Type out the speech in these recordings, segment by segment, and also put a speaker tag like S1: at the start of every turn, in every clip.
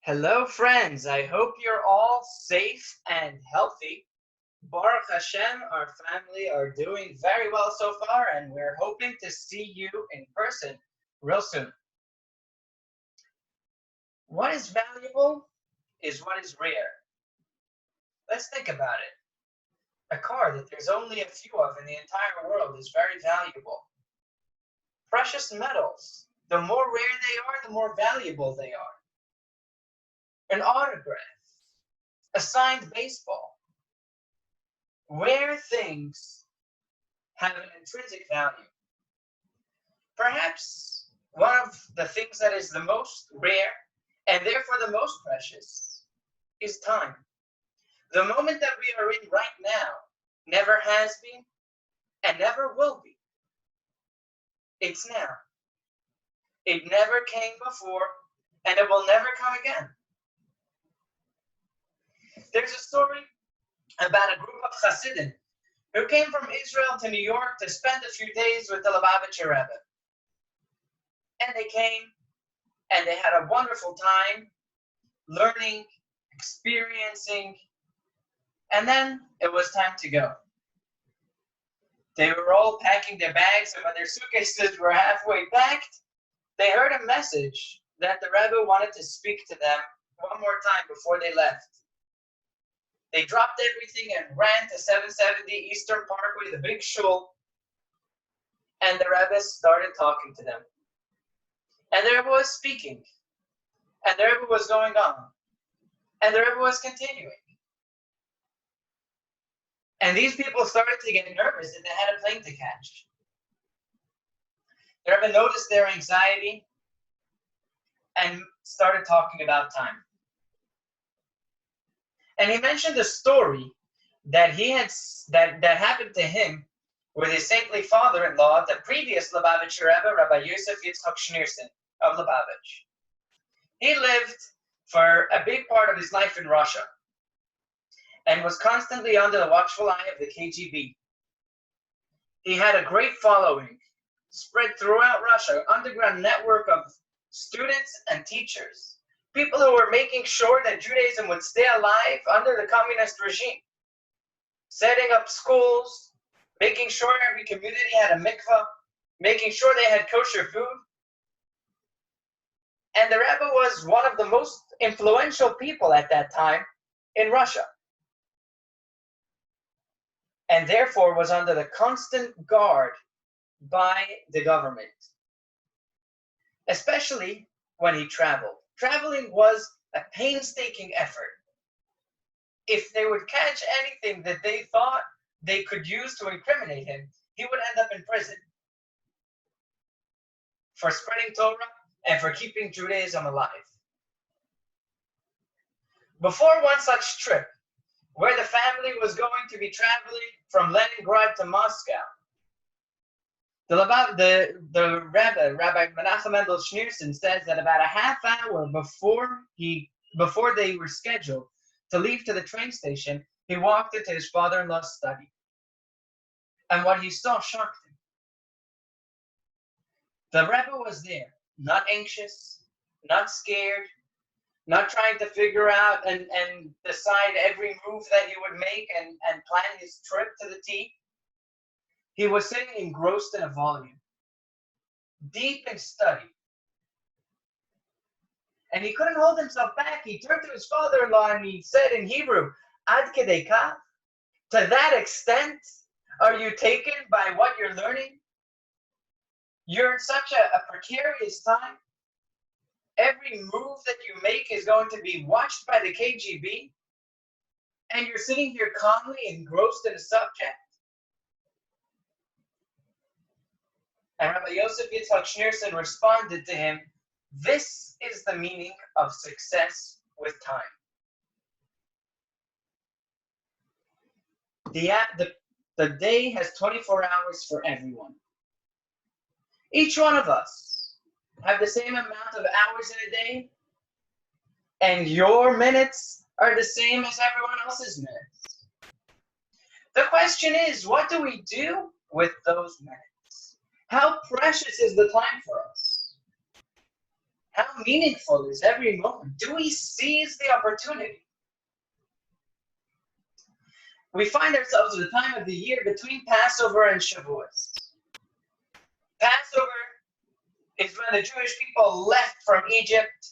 S1: Hello, friends. I hope you're all safe and healthy. Baruch Hashem, our family are doing very well so far, and we're hoping to see you in person real soon. What is valuable is what is rare. Let's think about it. A car that there's only a few of in the entire world is very valuable. Precious metals, the more rare they are, the more valuable they are. An autograph, a signed baseball. Rare things have an intrinsic value. Perhaps one of the things that is the most rare and therefore the most precious is time. The moment that we are in right now never has been and never will be. It's now. It never came before and it will never come again. There's a story about a group of Hasidim who came from Israel to New York to spend a few days with the Lubavitcher Rebbe. And they came and they had a wonderful time learning, experiencing, and then it was time to go. They were all packing their bags, and when their suitcases were halfway packed, they heard a message that the Rebbe wanted to speak to them one more time before they left. They dropped everything and ran to 770 Eastern Parkway, the big shul, and the Rebbe started talking to them. And the Rebbe was speaking, and the Rebbe was going on, and the Rebbe was continuing. And these people started to get nervous that they had a plane to catch. The Rebbe noticed their anxiety and started talking about time. And he mentioned a story that that happened to him with his saintly father-in-law, the previous Lubavitcher Rebbe, Rabbi Yosef Yitzchak Schneerson of Lubavitch. He lived for a big part of his life in Russia and was constantly under the watchful eye of the KGB. He had a great following, spread throughout Russia, an underground network of students and teachers. People who were making sure that Judaism would stay alive under the communist regime. Setting up schools, making sure every community had a mikveh, making sure they had kosher food. And the Rebbe was one of the most influential people at that time in Russia. And therefore was under the constant guard by the government. Especially when he traveled. Traveling was a painstaking effort. If they would catch anything that they thought they could use to incriminate him, he would end up in prison for spreading Torah and for keeping Judaism alive. Before one such trip, where the family was going to be traveling from Leningrad to Moscow, the Rebbe, Rabbi Menachem Mendel Schneerson, says that about a half hour before they were scheduled to leave to the train station, he walked into his father-in-law's study. And what he saw shocked him. The Rebbe was there, not anxious, not scared, not trying to figure out and decide every move that he would make and plan his trip to the T. He was sitting engrossed in a volume, deep in study. And he couldn't hold himself back. He turned to his father-in-law and he said in Hebrew, Ad kedei kach? To that extent, are you taken by what you're learning? You're in such a precarious time. Every move that you make is going to be watched by the KGB. And you're sitting here calmly engrossed in a subject. And Rabbi Yosef Yitzchak Schneerson responded to him, this is the meaning of success with time. The day has 24 hours for everyone. Each one of us have the same amount of hours in a day, and your minutes are the same as everyone else's minutes. The question is, what do we do with those minutes? How precious is the time for us? How meaningful is every moment? Do we seize the opportunity? We find ourselves at the time of the year between Passover and Shavuos. Passover is when the Jewish people left from Egypt,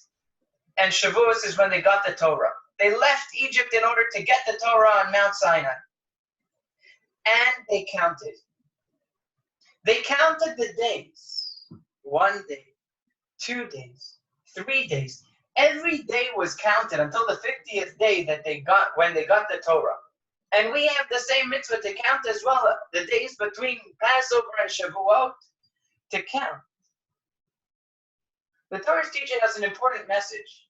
S1: and Shavuos is when they got the Torah. They left Egypt in order to get the Torah on Mount Sinai. And they counted. They counted the days. 1 day, 2 days, 3 days. Every day was counted until the 50th day that when they got the Torah. And we have the same mitzvah to count as well, the days between Passover and Shavuot, to count. The Torah is teaching us an important message.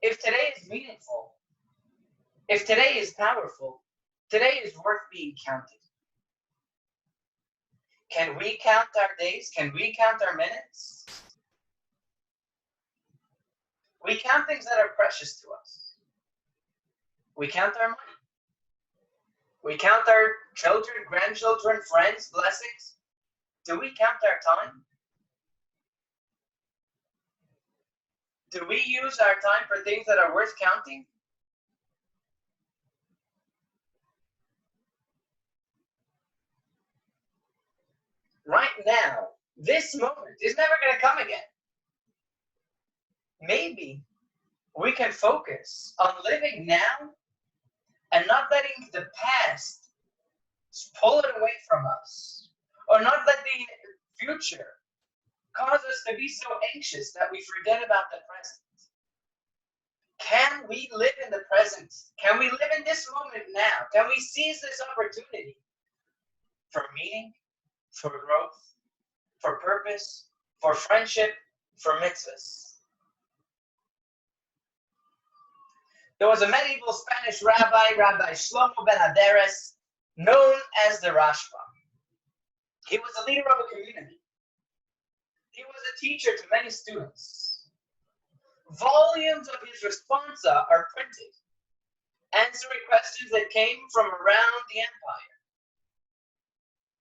S1: If today is meaningful, if today is powerful, today is worth being counted. Can we count our days? Can we count our minutes? We count things that are precious to us. We count our money. We count our children, grandchildren, friends, blessings. Do we count our time? Do we use our time for things that are worth counting? Right now, this moment is never going to come again. Maybe we can focus on living now and not letting the past pull it away from us, or not let the future cause us to be so anxious that we forget about the present. Can we live in the present? Can we live in this moment now? Can we seize this opportunity for meaning, for growth, for purpose, for friendship, for mitzvahs? There was a medieval Spanish rabbi, Rabbi Shlomo ben Aderes, known as the Rashba. He was a leader of a community. He was a teacher to many students. Volumes of his responsa are printed, answering questions that came from around the empire.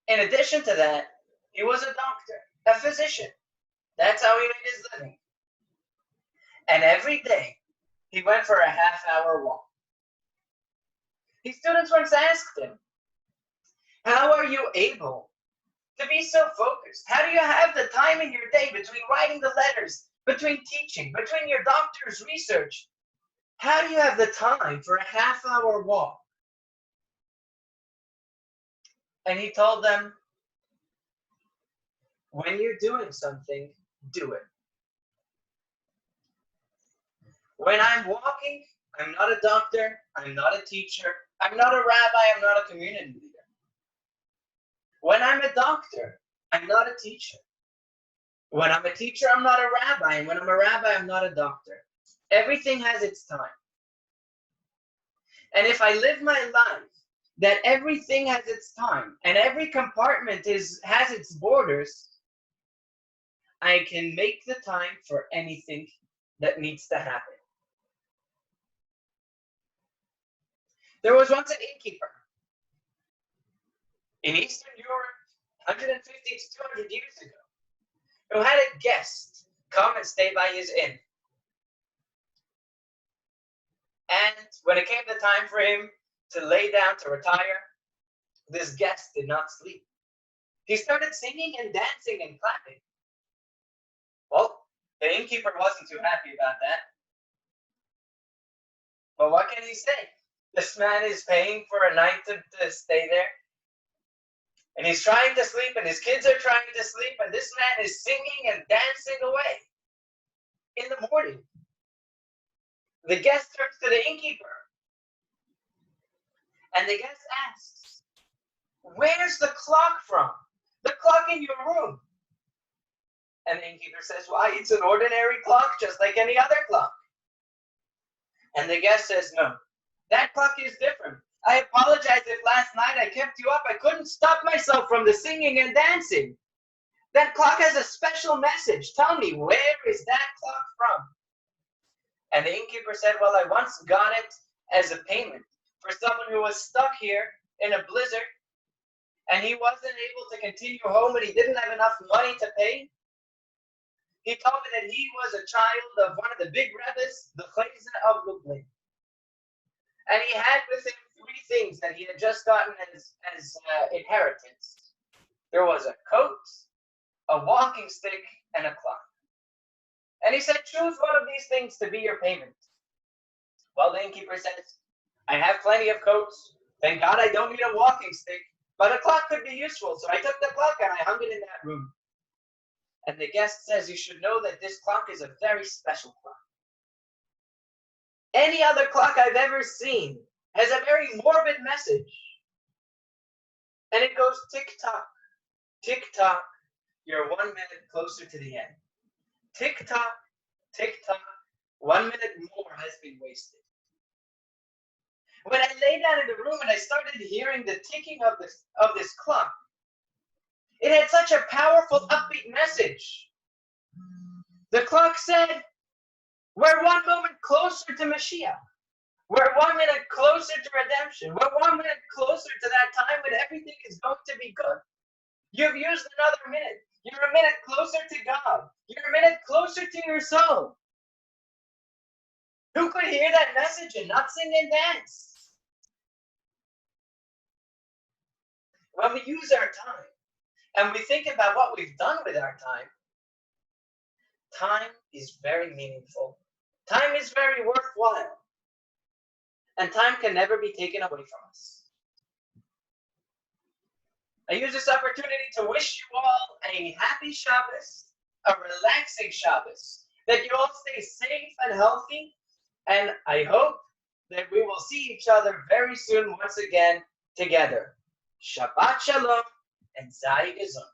S1: In addition to that, he was a doctor, a physician. That's how he made his living. And every day, he went for a half-hour walk. His students once asked him, how are you able to be so focused? How do you have the time in your day between writing the letters, between teaching, between your doctor's research? How do you have the time for a half-hour walk? And he told them, when you're doing something, do it. When I'm walking, I'm not a doctor, I'm not a teacher, I'm not a rabbi, I'm not a community leader. When I'm a doctor, I'm not a teacher. When I'm a teacher, I'm not a rabbi, and when I'm a rabbi, I'm not a doctor. Everything has its time. And if I live my life that everything has its time, and every compartment has its borders, I can make the time for anything that needs to happen. There was once an innkeeper in Eastern Europe, 150 to 200 years ago, who had a guest come and stay by his inn. And when it came the time for him to lay down to retire, this guest did not sleep. He started singing and dancing and clapping. Well, the innkeeper wasn't too happy about that. But what can he say? This man is paying for a night to stay there. And he's trying to sleep, and his kids are trying to sleep, and this man is singing and dancing away. In the morning, the guest turns to the innkeeper. And the guest asks, where's the clock from? The clock in your room. And the innkeeper says, why, it's an ordinary clock, just like any other clock. And the guest says, no, that clock is different. I apologize if last night I kept you up. I couldn't stop myself from the singing and dancing. That clock has a special message. Tell me, where is that clock from? And the innkeeper said, well, I once got it as a payment for someone who was stuck here in a blizzard, and he wasn't able to continue home, and he didn't have enough money to pay. He told me that he was a child of one of the big rabbis, the Chayzen of Lublin. And he had with him three things that he had just gotten as inheritance. There was a coat, a walking stick, and a clock. And he said, choose one of these things to be your payment. Well, the innkeeper says, I have plenty of coats. Thank God I don't need a walking stick. But a clock could be useful. So I took the clock and I hung it in that room. And the guest says, you should know that this clock is a very special clock. Any other clock I've ever seen has a very morbid message. And it goes tick-tock, tick-tock. You're 1 minute closer to the end. Tick-tock, tick-tock. 1 minute more has been wasted. When I lay down in the room and I started hearing the ticking of this clock, it had such a powerful, upbeat message. The clock said, we're 1 moment closer to Mashiach. We're 1 minute closer to redemption. We're 1 minute closer to that time when everything is going to be good. You've used another minute. You're a minute closer to God. You're a minute closer to your soul. Who could hear that message and not sing and dance? When we use our time and we think about what we've done with our time, time is very meaningful. Time is very worthwhile. And time can never be taken away from us. I use this opportunity to wish you all a happy Shabbos, a relaxing Shabbos, that you all stay safe and healthy, and I hope that we will see each other very soon once again together. Shabbat Shalom and Sei Gesund.